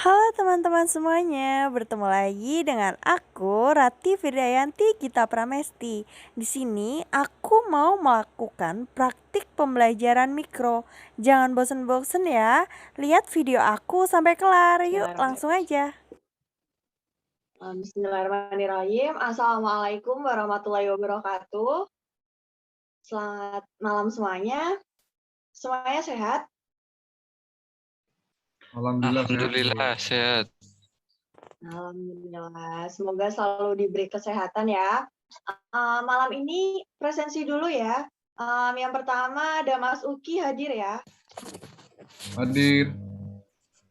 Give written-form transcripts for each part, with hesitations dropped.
Halo teman-teman semuanya, bertemu lagi dengan aku Rati Firdayanti Gita Pramesti. Di sini aku mau melakukan praktik pembelajaran mikro. Jangan bosen-bosen ya, lihat video aku sampai kelar. Yuk, langsung Bismillahirrahmanirrahim. aja. Bismillahirrahmanirrahim. Assalamualaikum warahmatullahi wabarakatuh. Selamat malam semuanya. Semuanya sehat? Alhamdulillah sehat, Bu. Alhamdulillah sehat. Alhamdulillah. Semoga selalu diberi kesehatan ya. Malam ini presensi dulu ya. Yang pertama ada Mas Uki hadir ya. Hadir.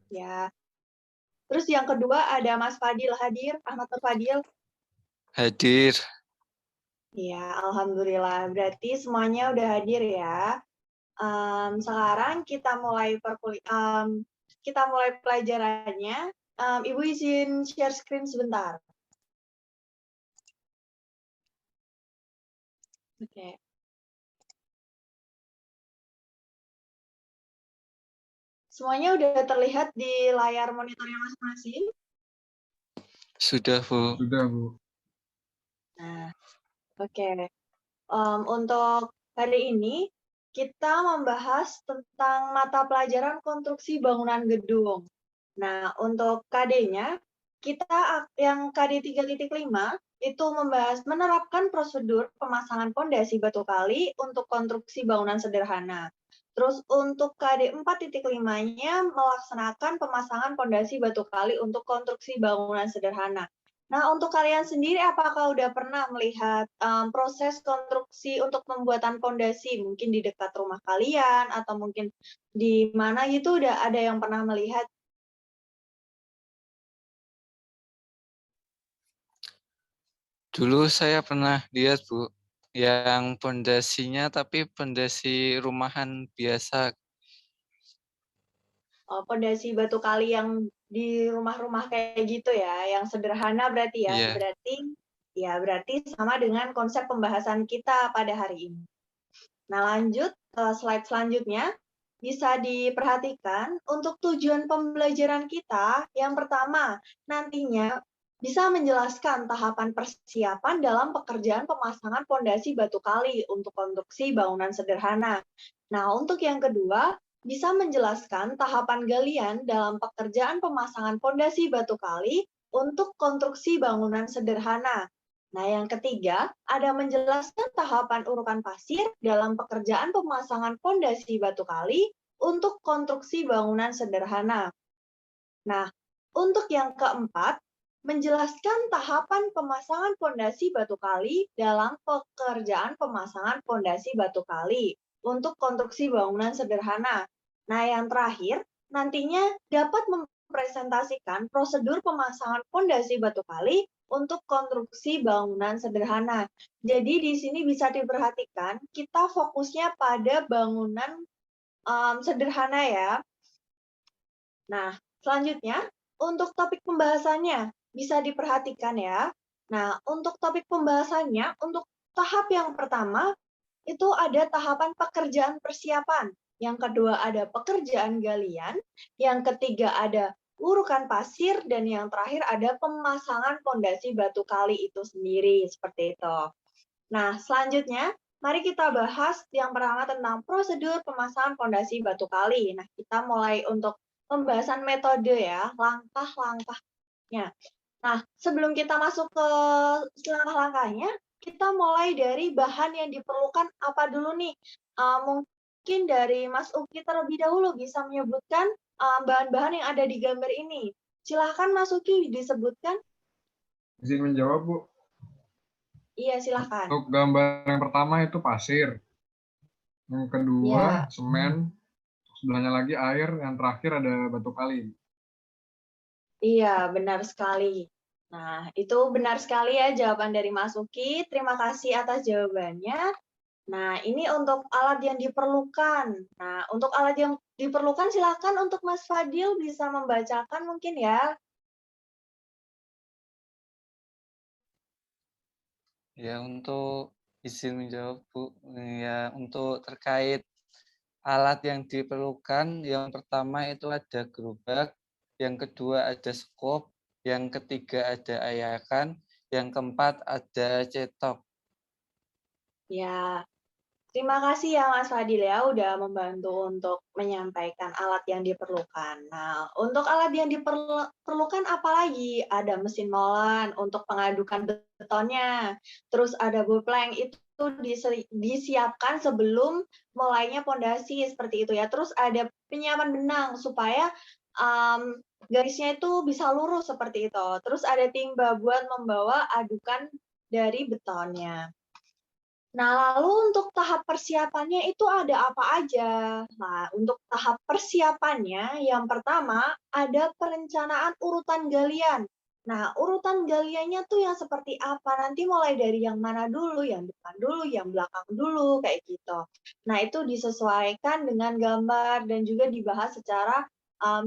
Ya. Terus yang kedua ada Mas Fadil hadir, Ahmad Nur Fadil. Hadir. Ya, alhamdulillah. Berarti semuanya udah hadir ya. Sekarang kita mulai pelajarannya. Ibu izin share screen sebentar. Oke. Semuanya udah terlihat di layar monitornya masing-masing? Sudah, Bu. Sudah, Bu. Nah, oke. Untuk hari ini kita membahas tentang mata pelajaran konstruksi bangunan gedung. Nah, untuk KD-nya, kita yang KD 3.5 itu menerapkan prosedur pemasangan pondasi batu kali untuk konstruksi bangunan sederhana. Terus untuk KD 4.5-nya melaksanakan pemasangan pondasi batu kali untuk konstruksi bangunan sederhana. Nah, untuk kalian sendiri apakah udah pernah melihat proses konstruksi untuk pembuatan pondasi mungkin di dekat rumah kalian atau mungkin di mana gitu udah ada yang pernah melihat? Dulu saya pernah lihat, Bu, yang pondasinya tapi pondasi rumahan biasa. Pondasi batu kali yang di rumah-rumah kayak gitu ya, yang sederhana berarti ya. Iya. Berarti sama dengan konsep pembahasan kita pada hari ini. Nah, lanjut ke slide selanjutnya. Bisa diperhatikan untuk tujuan pembelajaran kita, yang pertama, nantinya bisa menjelaskan tahapan persiapan dalam pekerjaan pemasangan pondasi batu kali untuk konstruksi bangunan sederhana. Nah, untuk yang kedua, bisa menjelaskan tahapan galian dalam pekerjaan pemasangan pondasi batu kali untuk konstruksi bangunan sederhana. Nah, yang ketiga, ada menjelaskan tahapan urukan pasir dalam pekerjaan pemasangan pondasi batu kali untuk konstruksi bangunan sederhana. Nah, untuk yang keempat, menjelaskan tahapan pemasangan pondasi batu kali dalam pekerjaan pemasangan pondasi batu kali untuk konstruksi bangunan sederhana. Nah, yang terakhir, nantinya dapat mempresentasikan prosedur pemasangan pondasi batu kali untuk konstruksi bangunan sederhana. Jadi di sini bisa diperhatikan, kita fokusnya pada bangunan sederhana ya. Nah, selanjutnya untuk topik pembahasannya bisa diperhatikan ya. Nah, untuk topik pembahasannya, untuk tahap yang pertama itu ada tahapan pekerjaan persiapan. Yang kedua ada pekerjaan galian, yang ketiga ada urukan pasir, dan yang terakhir ada pemasangan pondasi batu kali itu sendiri, seperti itu. Nah, selanjutnya mari kita bahas yang pertama tentang prosedur pemasangan pondasi batu kali. Nah, kita mulai untuk pembahasan metode ya, langkah-langkahnya. Nah, sebelum kita masuk ke langkah-langkahnya, kita mulai dari bahan yang diperlukan apa dulu nih? Mungkin dari Mas Uki terlebih dahulu bisa menyebutkan bahan-bahan yang ada di gambar ini. Silahkan Mas Uki disebutkan. Izin menjawab, Bu. Iya, silahkan. Untuk gambar yang pertama itu pasir. Yang kedua, semen. Sebelahnya lagi air. Yang terakhir ada batu kali. Iya, benar sekali. Nah, itu benar sekali ya jawaban dari Mas Uki. Terima kasih atas jawabannya. Nah, ini untuk alat yang diperlukan. Nah, untuk alat yang diperlukan silakan untuk Mas Fadil bisa membacakan mungkin ya. Ya, untuk izin menjawab, Bu. Ya, untuk terkait alat yang diperlukan, yang pertama itu ada gerobak, yang kedua ada skop, yang ketiga ada ayakan, yang keempat ada cetok. Ya, terima kasih ya Mas Fadil ya udah membantu untuk menyampaikan alat yang diperlukan. Nah, untuk alat yang diperlukan apa lagi? Ada mesin molen untuk pengadukan betonnya. Terus ada boplang itu disiapkan sebelum mulainya pondasi seperti itu ya. Terus ada penyiapan benang supaya garisnya itu bisa lurus seperti itu. Terus ada timba buat membawa adukan dari betonnya. Nah, lalu untuk tahap persiapannya itu ada apa aja? Nah, untuk tahap persiapannya, yang pertama ada perencanaan urutan galian. Nah, urutan galiannya tuh yang seperti apa? Nanti mulai dari yang mana dulu, yang depan dulu, yang belakang dulu, kayak gitu. Nah, itu disesuaikan dengan gambar dan juga dibahas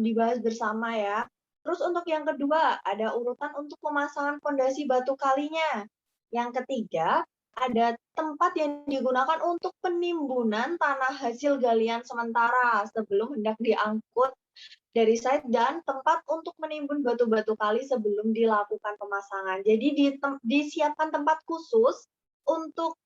dibahas bersama ya. Terus untuk yang kedua, ada urutan untuk pemasangan fondasi batu kalinya. Yang ketiga, ada tempat yang digunakan untuk penimbunan tanah hasil galian sementara sebelum hendak diangkut dari site dan tempat untuk menimbun batu-batu kali sebelum dilakukan pemasangan. Jadi disiapkan tempat khusus untuk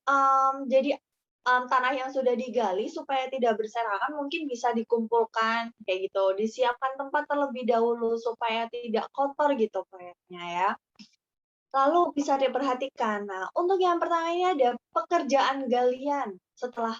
tanah yang sudah digali supaya tidak berserakan mungkin bisa dikumpulkan kayak gitu. Disiapkan tempat terlebih dahulu supaya tidak kotor gitu proyeknya ya. Lalu bisa diperhatikan. Nah, untuk yang pertama ini ada pekerjaan galian. Setelah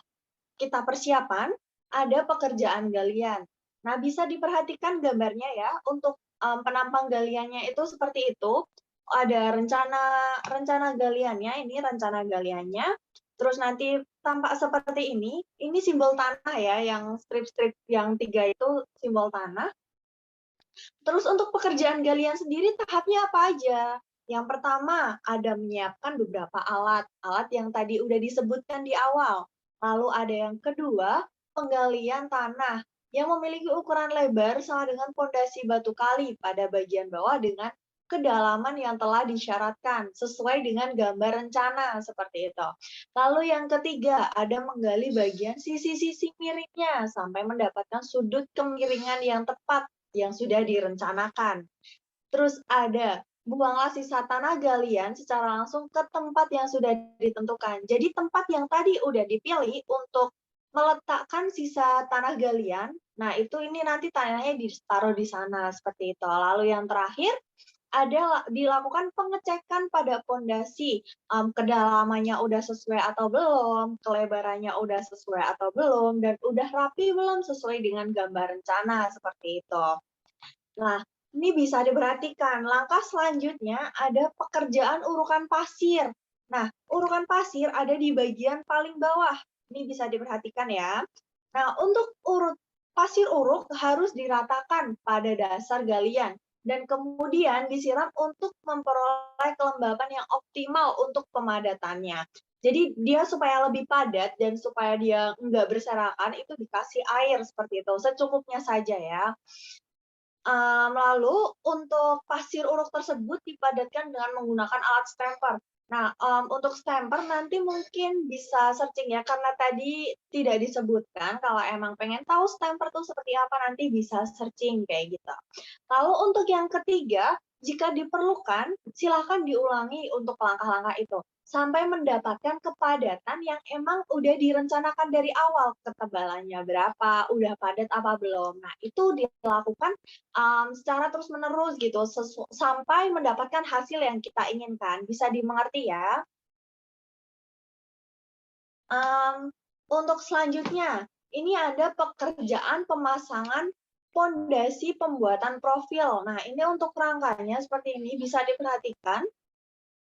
kita persiapan, ada pekerjaan galian. Nah, bisa diperhatikan gambarnya ya, untuk penampang galiannya itu seperti itu. Ada rencana galiannya, ini rencana galiannya. Terus nanti tampak seperti ini simbol tanah ya, yang strip-strip yang 3 itu simbol tanah. Terus untuk pekerjaan galian sendiri tahapnya apa aja? Yang pertama, ada menyiapkan beberapa alat yang tadi udah disebutkan di awal. Lalu ada yang kedua, penggalian tanah yang memiliki ukuran lebar sama dengan fondasi batu kali pada bagian bawah dengan kedalaman yang telah disyaratkan sesuai dengan gambar rencana seperti itu. Lalu yang ketiga, ada menggali bagian sisi-sisi miringnya sampai mendapatkan sudut kemiringan yang tepat yang sudah direncanakan. Terus ada buanglah sisa tanah galian secara langsung ke tempat yang sudah ditentukan. Jadi tempat yang tadi udah dipilih untuk meletakkan sisa tanah galian, nah itu ini nanti tanahnya ditaruh di sana seperti itu. Lalu yang terakhir ada dilakukan pengecekan pada fondasi, kedalamannya udah sesuai atau belum, kelebarannya udah sesuai atau belum, dan udah rapi belum sesuai dengan gambar rencana seperti itu. Nah, ini bisa diperhatikan. Langkah selanjutnya ada pekerjaan urukan pasir. Nah, urukan pasir ada di bagian paling bawah. Ini bisa diperhatikan ya. Nah, untuk pasir uruk harus diratakan pada dasar galian dan kemudian disiram untuk memperoleh kelembapan yang optimal untuk pemadatannya. Jadi dia supaya lebih padat dan supaya dia nggak berserakan itu dikasih air seperti itu, secukupnya saja ya. Lalu untuk pasir uruk tersebut dipadatkan dengan menggunakan alat stamper. Nah, untuk stamper nanti mungkin bisa searching ya, karena tadi tidak disebutkan. Kalau emang pengen tahu stamper itu seperti apa, nanti bisa searching kayak gitu. Lalu untuk yang ketiga, jika diperlukan, silakan diulangi untuk langkah-langkah itu sampai mendapatkan kepadatan yang emang udah direncanakan dari awal, ketebalannya berapa, udah padat apa belum. Nah, itu dilakukan secara terus-menerus gitu, sampai mendapatkan hasil yang kita inginkan. Bisa dimengerti ya? Untuk selanjutnya, ini ada pekerjaan pemasangan fondasi pembuatan profil. Nah, ini untuk rangkanya seperti ini, bisa diperhatikan.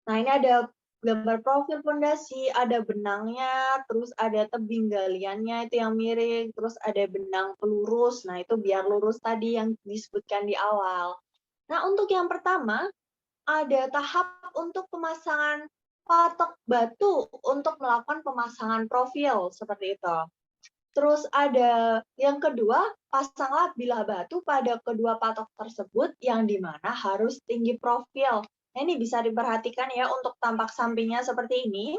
Nah, ini ada gambar profil fondasi, ada benangnya, terus ada tebing galiannya itu yang miring, terus ada benang pelurus. Nah, itu biar lurus tadi yang disebutkan di awal. Nah, untuk yang pertama, ada tahap untuk pemasangan patok batu untuk melakukan pemasangan profil, seperti itu. Terus ada yang kedua, pasanglah bilah batu pada kedua patok tersebut yang dimana harus tinggi profil. Nah, ini bisa diperhatikan ya untuk tampak sampingnya seperti ini.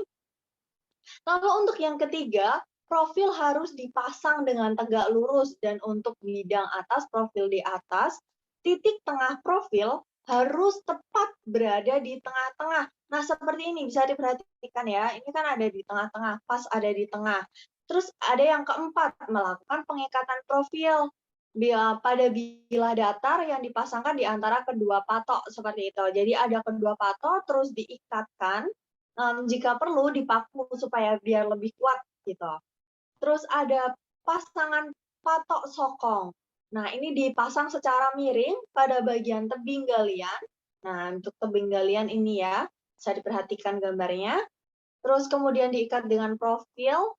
Lalu untuk yang ketiga, profil harus dipasang dengan tegak lurus dan untuk bidang atas, profil di atas, titik tengah profil harus tepat berada di tengah-tengah. Nah, seperti ini bisa diperhatikan ya. Ini kan ada di tengah-tengah, pas ada di tengah. Terus ada yang keempat, melakukan pengikatan profil pada bilah datar yang dipasangkan di antara kedua patok seperti itu. Jadi ada kedua patok terus diikatkan, jika perlu dipaku supaya biar lebih kuat gitu. Terus ada pasangan patok sokong. Nah, ini dipasang secara miring pada bagian tebing galian. Nah, untuk tebing galian ini ya, bisa diperhatikan gambarnya. Terus kemudian diikat dengan profil,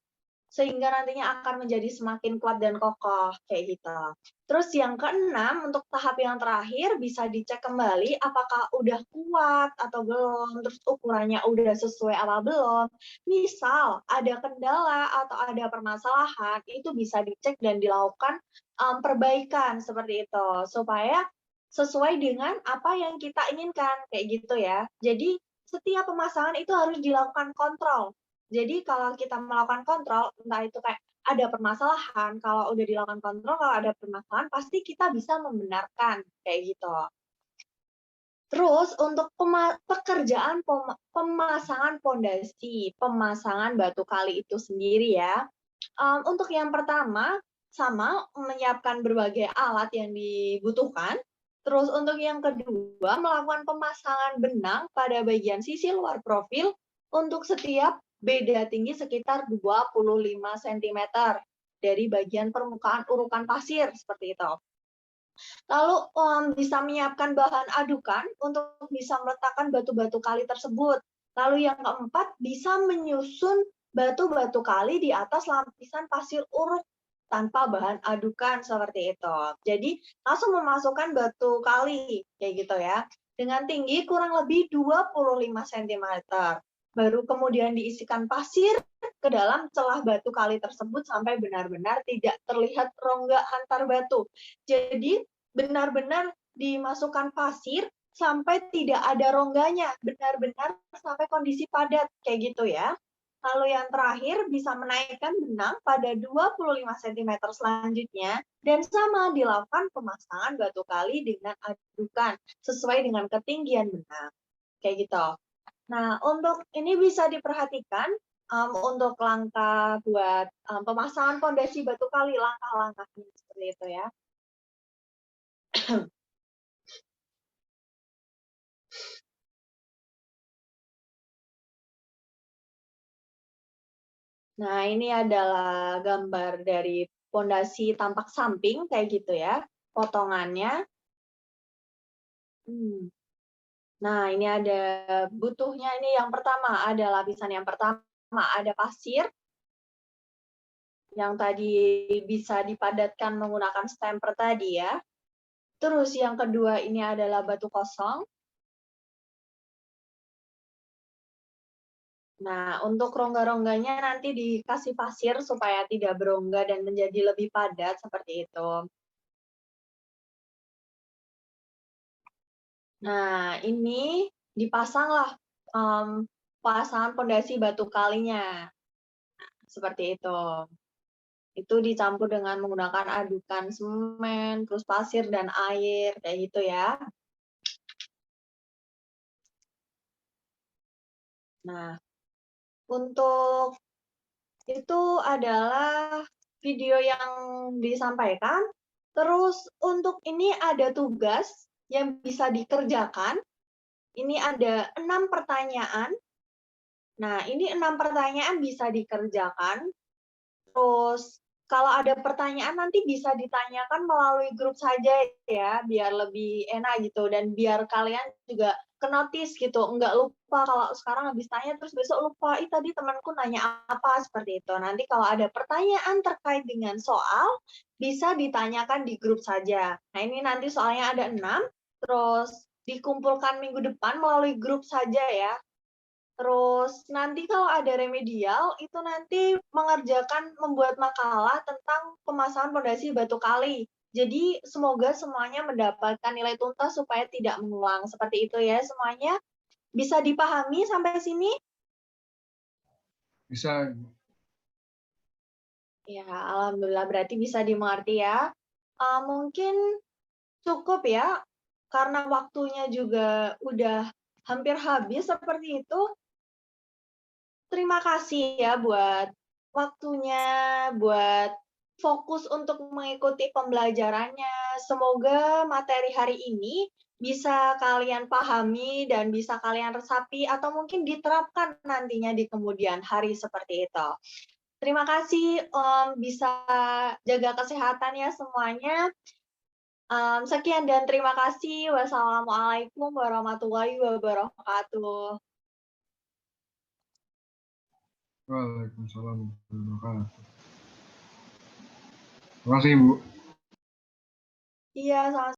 sehingga nantinya akan menjadi semakin kuat dan kokoh, kayak gitu. Terus yang keenam, untuk tahap yang terakhir, bisa dicek kembali apakah udah kuat atau belum, terus ukurannya udah sesuai apa belum. Misal ada kendala atau ada permasalahan, itu bisa dicek dan dilakukan perbaikan seperti itu, supaya sesuai dengan apa yang kita inginkan, kayak gitu ya. Jadi setiap pemasangan itu harus dilakukan kontrol. Jadi kalau kita melakukan kontrol, entah itu kayak ada permasalahan, kalau udah dilakukan kontrol, kalau ada permasalahan, pasti kita bisa membenarkan, kayak gitu. Terus untuk pekerjaan pemasangan pondasi, pemasangan batu kali itu sendiri ya. Untuk yang pertama, sama menyiapkan berbagai alat yang dibutuhkan. Terus untuk yang kedua, melakukan pemasangan benang pada bagian sisi luar profil untuk setiap beda tinggi sekitar 25 cm dari bagian permukaan urukan pasir, seperti itu. Lalu bisa menyiapkan bahan adukan untuk bisa meletakkan batu-batu kali tersebut. Lalu yang keempat, bisa menyusun batu-batu kali di atas lapisan pasir uruk tanpa bahan adukan seperti itu. Jadi langsung memasukkan batu kali kayak gitu ya. Dengan tinggi kurang lebih 25 cm. Baru kemudian diisikan pasir ke dalam celah batu kali tersebut sampai benar-benar tidak terlihat rongga antar batu. Jadi benar-benar dimasukkan pasir sampai tidak ada rongganya, benar-benar sampai kondisi padat kayak gitu ya. Lalu yang terakhir bisa menaikkan benang pada 25 cm selanjutnya dan sama dilakukan pemasangan batu kali dengan adukan sesuai dengan ketinggian benang. Kayak gitu. Nah, untuk ini bisa diperhatikan untuk langkah buat pemasangan pondasi batu kali, langkah-langkahnya seperti itu ya. Nah, ini adalah gambar dari pondasi tampak samping kayak gitu ya, potongannya. Nah, ini ada butuhnya ini yang pertama, ada lapisan yang pertama, ada pasir yang tadi bisa dipadatkan menggunakan stemper tadi ya. Terus yang kedua ini adalah batu kosong. Nah, untuk rongga-rongganya nanti dikasih pasir supaya tidak berongga dan menjadi lebih padat seperti itu. Nah, ini dipasanglah pasangan pondasi batu kalinya. Nah, seperti itu. Itu dicampur dengan menggunakan adukan semen, terus pasir dan air, kayak gitu ya. Nah, untuk itu adalah video yang disampaikan. Terus untuk ini ada tugas yang bisa dikerjakan. Ini ada 6 pertanyaan. Nah, ini 6 pertanyaan bisa dikerjakan. Terus kalau ada pertanyaan nanti bisa ditanyakan melalui grup saja ya, biar lebih enak gitu dan biar kalian juga ke-notice gitu, enggak lupa kalau sekarang habis tanya terus besok lupa, ih tadi temanku nanya apa, seperti itu. Nanti kalau ada pertanyaan terkait dengan soal, bisa ditanyakan di grup saja. Nah, ini nanti soalnya ada 6, terus dikumpulkan minggu depan melalui grup saja ya. Terus nanti kalau ada remedial, itu nanti mengerjakan membuat makalah tentang pemasangan pondasi batu kali. Jadi semoga semuanya mendapatkan nilai tuntas supaya tidak mengulang. Seperti itu ya semuanya. Bisa dipahami sampai sini? Bisa. Ya, alhamdulillah berarti bisa dimengerti ya. Mungkin cukup ya, karena waktunya juga udah hampir habis seperti itu. Terima kasih ya buat waktunya, buat fokus untuk mengikuti pembelajarannya. Semoga materi hari ini bisa kalian pahami dan bisa kalian resapi atau mungkin diterapkan nantinya di kemudian hari seperti itu. Terima kasih, bisa jaga kesehatan ya semuanya. Sekian dan terima kasih. Wassalamualaikum warahmatullahi wabarakatuh. Waalaikumsalam warahmatullahi wabarakatuh. Terima kasih, Bu. Iya, sama